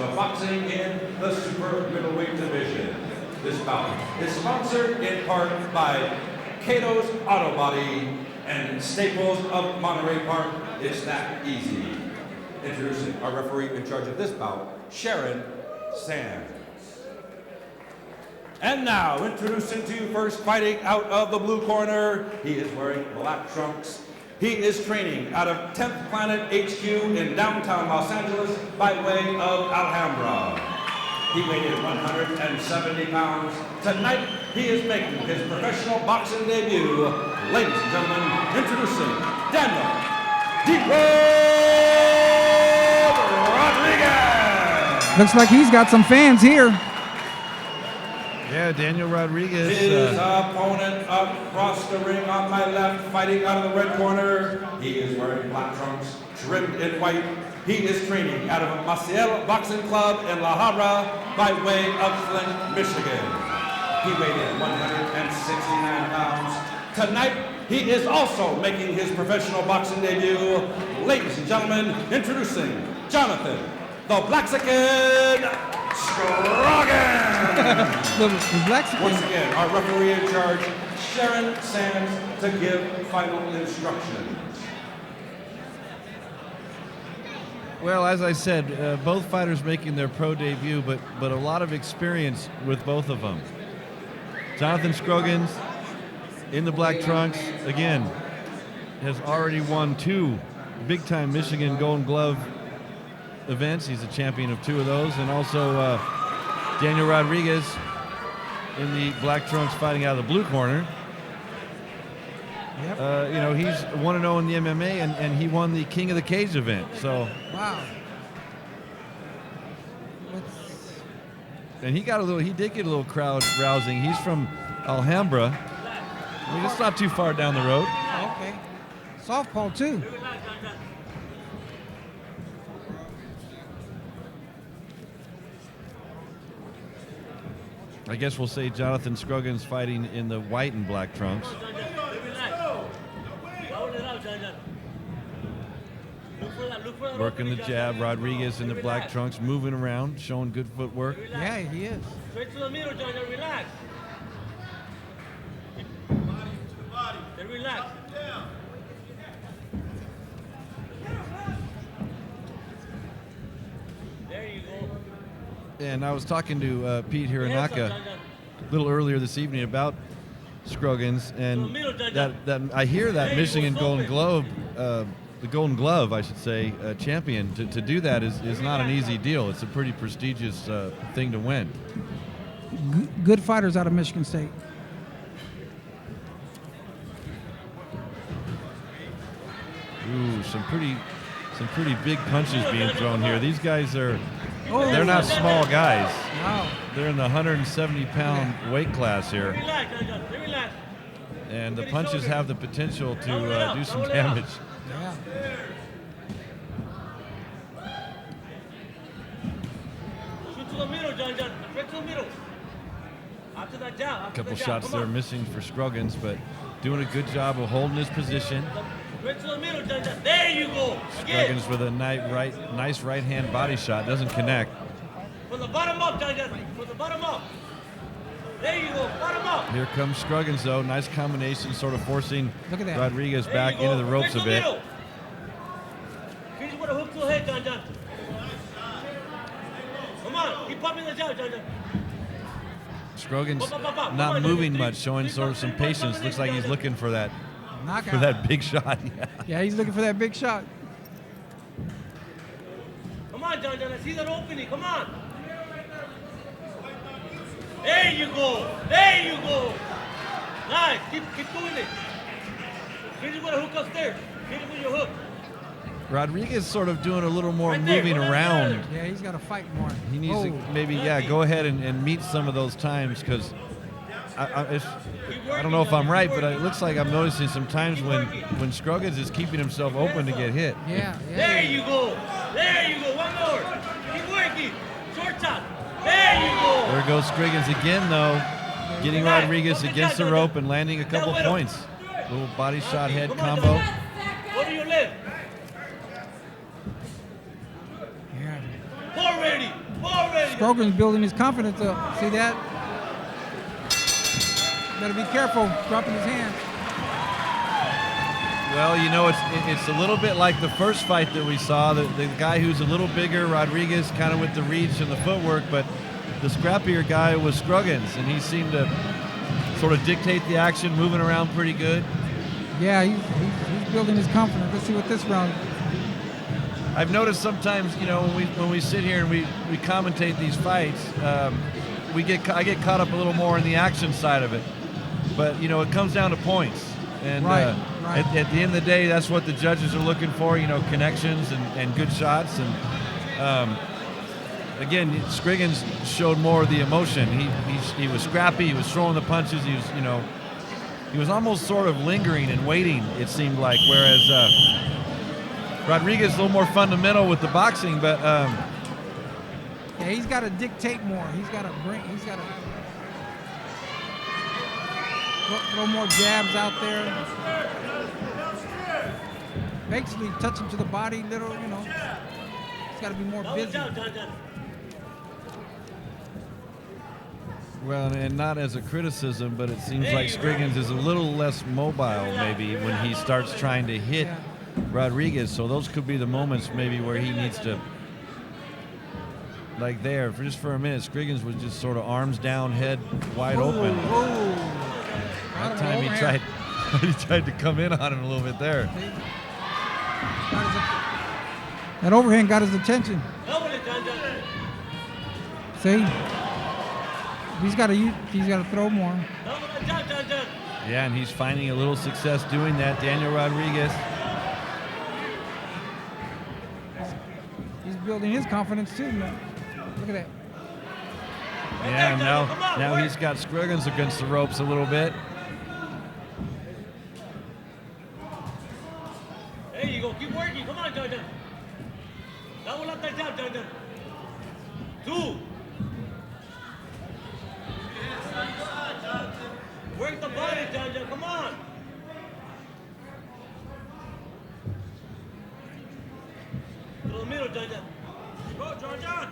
of boxing in the super middleweight division. This bout is sponsored in part by Cato's Auto Body and Staples of Monterey Park. It's that easy. Introducing our referee in charge of this bout, Sharon Sands. And now, introducing to you first, fighting out of the blue corner, he is wearing black trunks. He is training out of 10th Planet HQ in downtown Los Angeles by way of Alhambra. He weighed in 170 pounds. Tonight, he is making his professional boxing debut. Ladies and gentlemen, introducing Daniel Rodriguez. Looks like he's got some fans here. Yeah, Daniel Rodriguez. His opponent across the ring on my left, fighting out of the red corner. He is wearing black trunks, trimmed in white. He is training out of Maciel Boxing Club in La Habra by way of Flint, Michigan. He weighed in 169 pounds. Tonight, he is also making his professional boxing debut. Ladies and gentlemen, introducing Jonathan, the Blaxican Scroggins. The Blaxican. Once again, our referee in charge, Sharon Sands, to give final instructions. Well, as I said, both fighters making their pro debut, but a lot of experience with both of them. Jonathan Scroggins in the black trunks, again, has already won 2 big-time Michigan Golden Glove events. He's a champion of 2 of those. And also Daniel Rodriguez in the black trunks fighting out of the blue corner. Yep. You know, he's 1-0 in the MMA, and he won the King of the Cage event. So, Wow. and he did get a little crowd rousing. He's from Alhambra. I mean, it's not too far down the road. Okay. Softball, too. I guess we'll say Jonathan Scroggins fighting in the white and black trunks. Working the jab. Rodriguez in the black trunks, moving around, showing good footwork. Yeah, he is. Straight to the middle, John, relax. Then relax. There you go. And I was talking to Pete Hironaka a little earlier this evening about Scroggins, and that I hear that Michigan Golden Globe, the Golden Glove, I should say, champion. To do that is not an easy deal. It's a pretty prestigious thing to win. Good fighters out of Michigan State. Ooh, some pretty big punches being thrown here. These guys they're not small guys. Wow. They're in the 170-pound weight class here. Relax, John, relax. And the punches have the potential to do some damage. Yeah. Shoot to the middle, John, straight to the middle. After that jab. A couple shots there missing for Scroggins, but doing a good job of holding his position. Straight to the middle, John. There you go. Again. Scroggins with a nice right-hand body shot. Doesn't connect. From the bottom up, John. From the bottom up. There you go. Bottom up. Here comes Scroggins, though. Nice combination, sort of forcing Look at that. Rodriguez There back you go. into the ropes Straight a to the bit. middle. Finish with a hook to the head, John. Come on. Keep popping the jab, John. Scroggins not moving much, showing sort of some patience. Looks like he's looking for that Knockout. big shot. Yeah, he's looking for that big shot. Come on, John. I see that opening. Come on. There you go. There you go. Nice. Keep doing it. Finish with a hook upstairs. Finish with your hook. Rodriguez sort of doing a little more Right there, moving right around. there. Yeah, he's got to fight more. He needs Oh. to maybe, go ahead and meet some of those times, because I don't know if I'm right, but it looks like I'm noticing some times when Scroggins is keeping himself open to get hit. Yeah. There you go. There you go. One more. Keep working. Short top. There you go. There goes Scroggins again, though, getting Rodriguez against the rope and landing a couple points. Little body shot head combo. Go to your left. Yeah. Already. Scroggins building his confidence up. See that? Better be careful dropping his hands. Well, you know, it's a little bit like the first fight that we saw. The guy who's a little bigger, Rodriguez, kind of with the reach and the footwork, but the scrappier guy was Scroggins, and he seemed to sort of dictate the action, moving around pretty good. Yeah, he's building his confidence. Let's see what this round. I've noticed sometimes, you know, when we sit here and we commentate these fights, I get caught up a little more in the action side of it. But, you know, it comes down to points. And Right. At the end of the day, that's what the judges are looking for, you know, connections and good shots. And again, Scroggins showed more of the emotion. He was scrappy. He was throwing the punches. He was almost sort of lingering and waiting, it seemed like, whereas Rodriguez is a little more fundamental with the boxing, but Yeah, he's got to dictate more. He's got to throw more jabs out there. Basically, touch him to the body, little, you know. He's got to be more busy. well, and not as a criticism, but it seems like Scroggins is a little less mobile maybe when he starts trying to hit Yeah. Rodriguez. So those could be the moments maybe where he needs to, like there, for a minute, Scroggins was just sort of arms down, head wide open. Whoa. That time he tried to come in on him a little bit there. That overhand got his attention. See? He's got to throw more. Yeah, and he's finding a little success doing that, Daniel Rodriguez. He's building his confidence too now. Look at that. Yeah, and now he's got Scroggins against the ropes a little bit. There you go. Keep working. Come on, John. Double up that jab, John. 2. Work the body, John. Come on. To the middle, John. Go, John.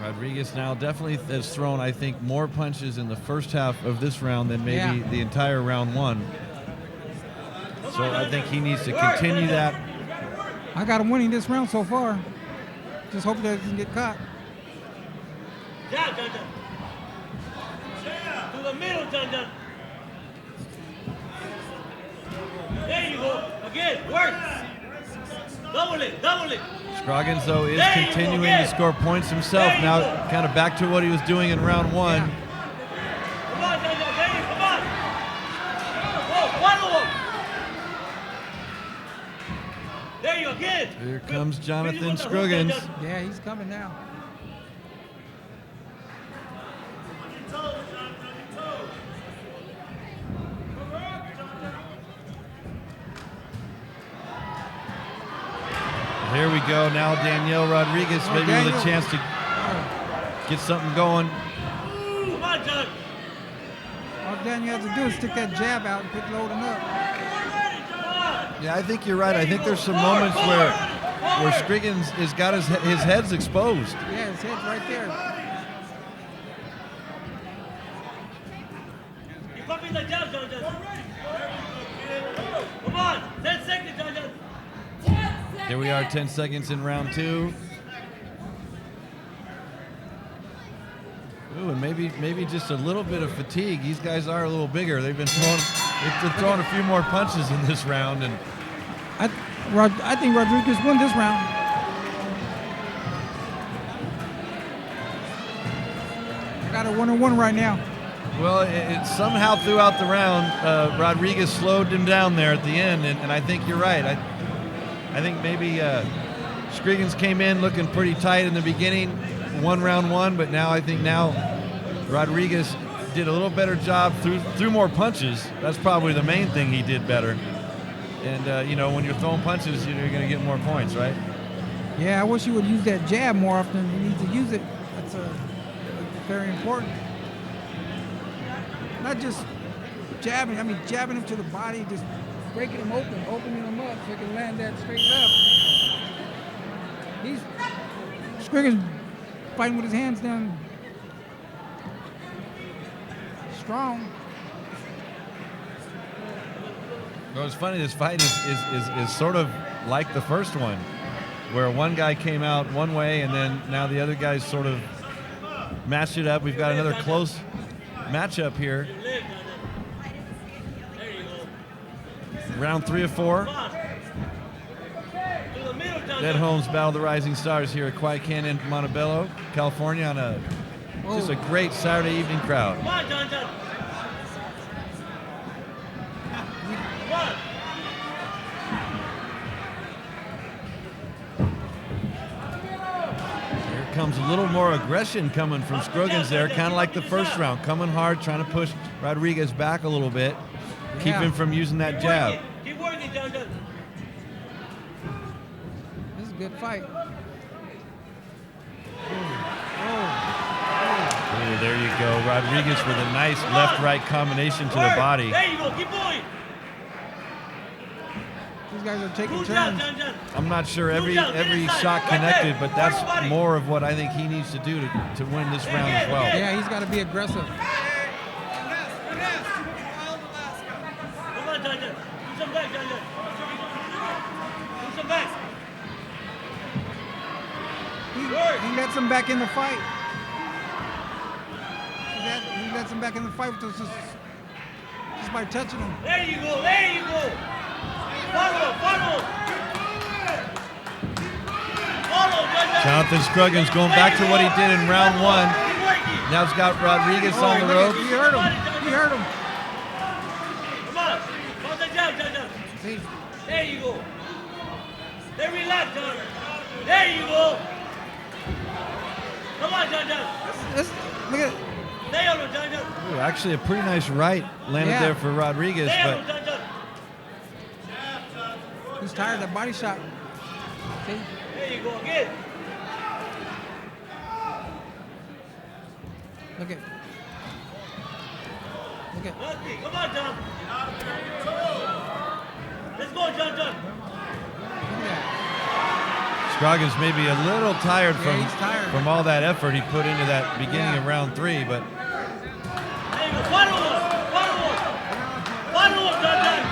Rodriguez now definitely has thrown, I think, more punches in the first half of this round than maybe the entire round one. So I think he needs to continue that. I got him winning this round so far. Just hope that he doesn't get caught. Jab, John. To the middle, John. There you go. Again, work. Double it. Scroggins, though, is continuing to score points himself. Now kind of back to what he was doing in round one. Come on, John. Come on. Whoa, follow him. There you go, again. Here comes Jonathan Scroggins. Yeah, he's coming now. Here we go. Now Daniel Rodriguez maybe with a chance to get something going. Come on, John. All Daniel has to do is stick that jab out and quit loading up. Yeah, I think you're right. I think there's some moments where Scroggins has got his head's exposed. Yeah, his head's right there. Keep pumping the jab, John. Come on, 10 seconds, John. Here we are, 10 seconds in round two. Ooh, and maybe just a little bit of fatigue. These guys are a little bigger. They've been throwing a few more punches in this round, and I think Rodriguez won this round. I got a 1-on-1 right now. well, it somehow throughout the round, Rodriguez slowed him down there at the end, and I think you're right. I think maybe Scroggins came in looking pretty tight in the beginning, won round one, but now I think Rodriguez did a little better job, threw more punches. That's probably the main thing he did better. And, you know, when you're throwing punches, you're going to get more points, right? Yeah, I wish he would use that jab more often. He needs to use it. That's very important. Not just jabbing. I mean, jabbing him to the body, just breaking him opening him up so he can land that straight left. Scroggins fighting with his hands down. Strong. Well, it's funny. This fight is sort of like the first one, where one guy came out one way and then now the other guys sort of matched it up. We've got another close matchup here. Round 3 of 4. Dead Holmes Battle of the Rising Stars here at Quiet Canyon, Montebello, California, on just a great Saturday evening crowd. Come on, John John. Come on. Here comes a little more aggression coming from Scroggins there, kind of like the first round, coming hard, trying to push Rodriguez back a little bit, keep him from using that jab. Keep working, John John. This is a good fight. Ooh, there you go. Rodriguez with a nice left-right combination to the body. There you go. Keep going. These guys are taking Move down, turns. John John. I'm not sure every shot connected, but that's more of what I think he needs to do to win this round as well. Yeah, he's got to be aggressive. Come on, John John. Do some back, John John. Do some back. He lets him back in the fight. He lets him back in the fight with just by touching him. There you go. There you go. Follow. Follow, John John. Jonathan Scroggins going back to what he did in round 1. Keep working. Now he's got Rodriguez on the ropes. He hurt him. He hurt him. Come on. Hold the jab, John John. See? There you go. Then relax, John. There you go. Come on, John John. Look at it. Stay on him, John John. Ooh, actually, a pretty nice right landed there for Rodriguez, Stay on him, but John John. He's tired of that body shot. See? There you go again. Look at. Nothing. Come on, John. Let's go, John John. Look at that. Scroggins may be a little tired he's tired. from all that effort he put into that beginning of round 3, but There you go. Follow him. Follow him. Follow him, John John.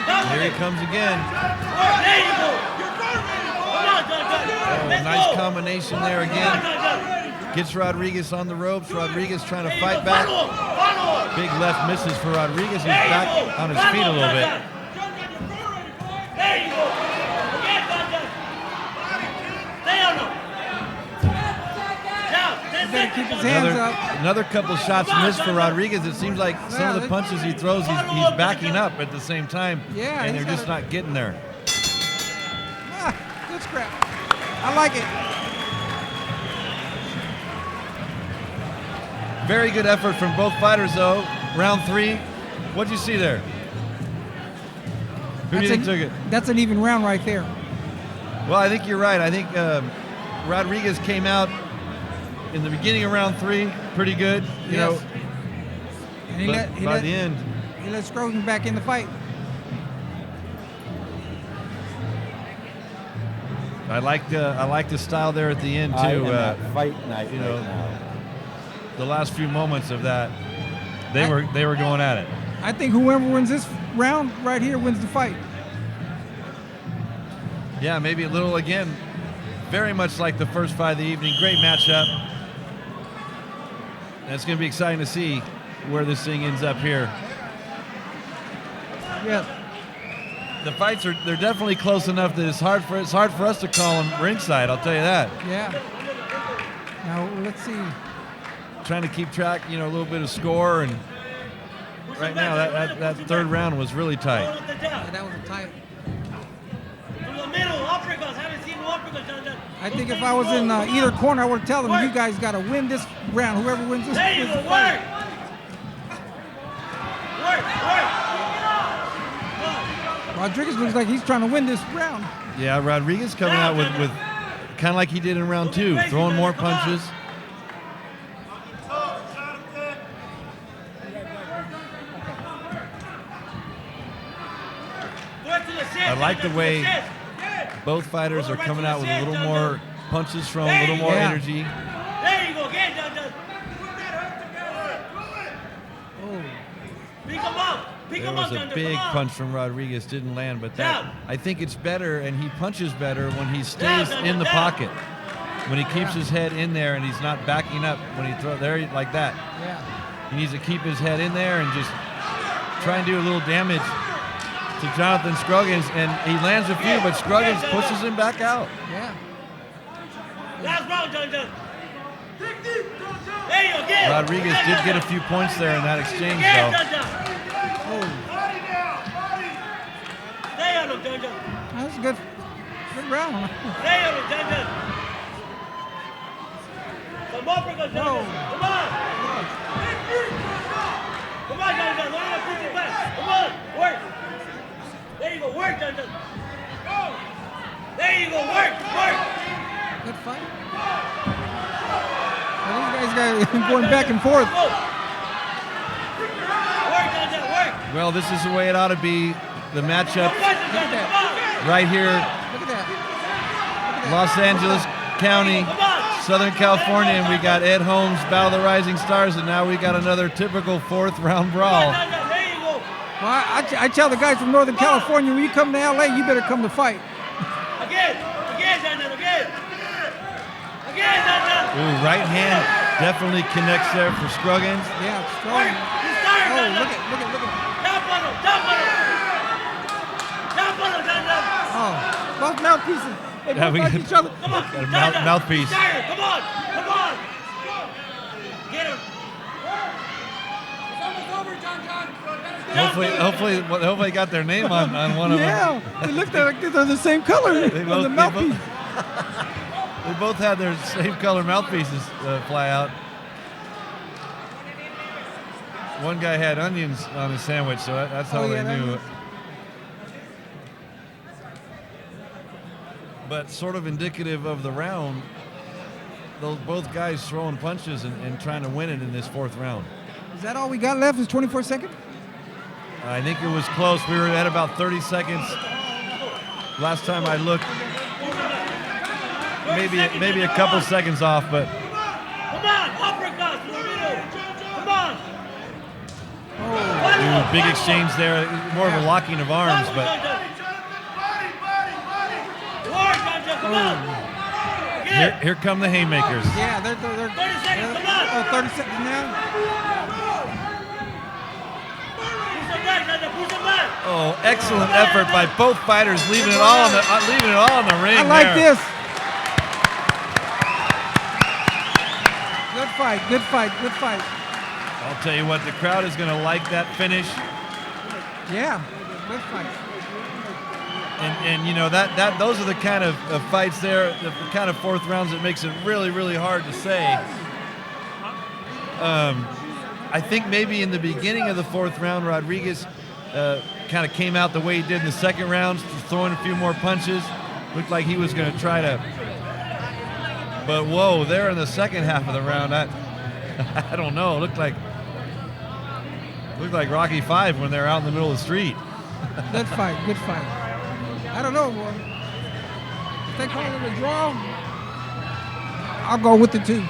Down here he with it. comes again. There you go. Come on, John John. Oh, Let's nice go. combination there Come on, again. John John. Gets Rodriguez on the ropes. Rodriguez trying to There you fight go. back. Follow him. Follow him. Big left misses for Rodriguez. He's There you back go. on his Follow feet a him, little John bit. John. There you go. Again, John John. Stay on him. Down. 10 He better seconds, keep his John hands John. up. Another couple shots missed for Rodriguez. It seems like some of the punches he throws, he's backing up at the same time, Yeah, and he's they're just gotta- not getting there. Ah, good scrap. I like it. Very good effort from both fighters, though. Round 3, what'd you see there? Who do you think took it? That's an even round right there. Well, I think you're right. I think Rodriguez came out in the beginning of round 3 pretty good, you know, And but by the end, he let Scroggins back in the fight. I like the style there at the end I too. am at fight night you know, right now. The last few moments of that, they were going at it. I think whoever wins this round right here wins the fight. Yeah, maybe a little again, very much like the first fight of the evening. Great matchup. And it's going to be exciting to see where this thing ends up here. Yeah. The fights they're definitely close enough that it's hard for us to call them ringside. I'll tell you that. Yeah. Now let's see. Trying to keep track, a little bit of score, and right now that third round was really tight. Follow the Yeah, jab. that was a tight. To the middle. Uppercuts. Haven't seen no uppercuts, John John. I think if I was in either corner, I would tell them, you guys got to win this round. Whoever wins this There you wins go. the Work. fight. Work. Rodriguez looks like he's trying to win this round. Yeah, Rodriguez coming out with kind of like he did in round 2, throwing more punches. I like the way both fighters are coming out with a little more punches from, a little more Yeah. energy. There Again, John John. Oh, Pick him up. Pick There him was up, a John John. big Come on. punch from Rodriguez, didn't land, but that Down. I think it's better, and he punches better when he stays Down, in the down. pocket. When he keeps his head in there and he's not backing up when he throws there like that. yeah. He needs to keep his head in there and just try and do a little damage to Jonathan Scroggins, and he lands a few, but Scroggins pushes him back out. Yeah. Last round, John John. There you go. Again. Rodriguez Again, did John get a John. few points there in that exchange, Again, though. John John. Oh, Stay on him, John John. that's a good round. Stay on him, John John. Some uppercuts, John John. Come on. Come on, John John. Don't let him push you back. Come on. Work. There you go. Work, John John. There you go. Work. Work. Good fight. Well, these guys got going back and forth. Go. Work, John John. Work. Well, this is the way it ought to be. The matchup Come on, John John. Come on. right here, Look at that. Los Angeles County, Come on. Southern California, and we got Ed Holmes, Battle of the Rising Stars, and now we got another typical fourth round Come on, brawl. John John. There you go. Well, I tell the guys from Northern California, when you come to LA, you better come to fight. Again. Again, John John. Again. Again, John John. Ooh, right hand definitely connects there for Scroggins. Yeah, Work. strong. He's tired, Oh, John John. look at. Tap on him. Tap on him. Tap on him, John John. Oh, both mouthpieces. They Yeah, both we like got- each other. Come on. Got a John mouth- John. mouthpiece. He's tired. Come on. Come on. Get him. Hopefully he got their name on one of them. Yeah, they looked at like they're the same color on the mouthpiece. They both had their same color mouthpieces fly out. One guy had onions on his sandwich, so that's how Oh, they yeah, knew. onions. But sort of indicative of the round, those both guys throwing punches and trying to win it in this fourth round. Is that all we got left? Is 24 seconds? I think it was close. We were at about 30 seconds. Last time I looked, maybe a couple seconds off, but Come on. Uppercut. To the middle. Come on. ooh, big exchange there. More of a locking of arms, but Work, John John. Come on. Again. here come the haymakers. Yeah, they're 30 seconds. Come on. oh, 30 seconds now. Push him back, John John. Push him back. Oh, excellent effort by both fighters, leaving it all in the ring. I like there. this. Good fight, good fight, good fight. I'll tell you what, the crowd is going to like that finish, Yeah, good fight. and you know that those are the kind of fights there, the kind of fourth rounds that makes it really hard to say. I think maybe in the beginning of the fourth round, Rodriguez kind of came out the way he did in the second round, throwing a few more punches. Looked like he was going to try to, but whoa, there in the second half of the round, I don't know. It looked like Rocky V when they're out in the middle of the street. Good fight, good fight. I don't know, boy. If they call it a draw, I'll go with the two.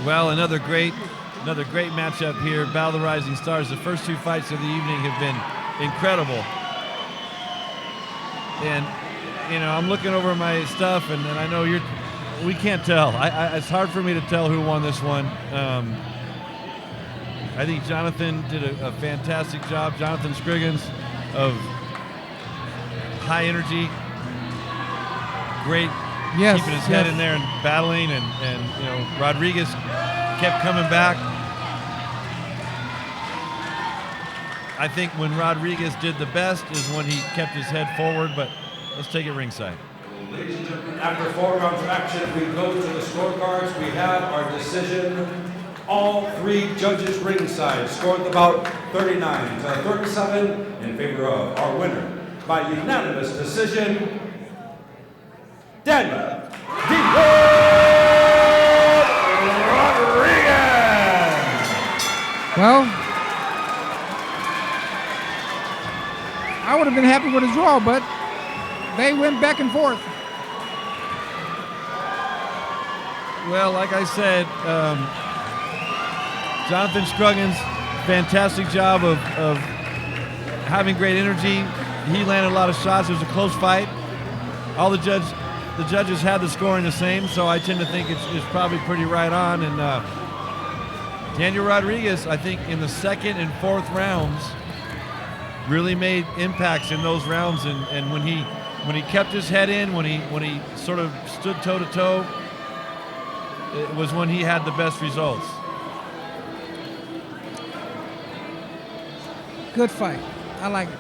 Well, another great matchup here. Battle of the Rising Stars. The first two fights of the evening have been incredible. And you know, I'm looking over my stuff, and I know we can't tell. It's hard for me to tell who won this one. I think Jonathan did a fantastic job. Jonathan Scroggins of high energy, great, Yes, keeping his head yes. in there and battling, and you know, Rodriguez kept coming back. I think when Rodriguez did the best is when he kept his head forward, but let's take it ringside. Ladies and gentlemen, after 4 rounds of action, we go to the scorecards. We have our decision All three judges ringside scored the bout 39 to 37 in favor of our winner by unanimous decision, Daniel Rodriguez. Well, I would have been happy with a draw, but they went back and forth. Well, like I said, Jonathan Scroggins, fantastic job of having great energy. He landed a lot of shots. It was a close fight. All the judges had the scoring the same, so I tend to think it's probably pretty right on. And Daniel Rodriguez, I think in the second and fourth rounds, really made impacts in those rounds. And when he kept his head in, when he sort of stood toe to toe, it was when he had the best results. Good fight. I like it.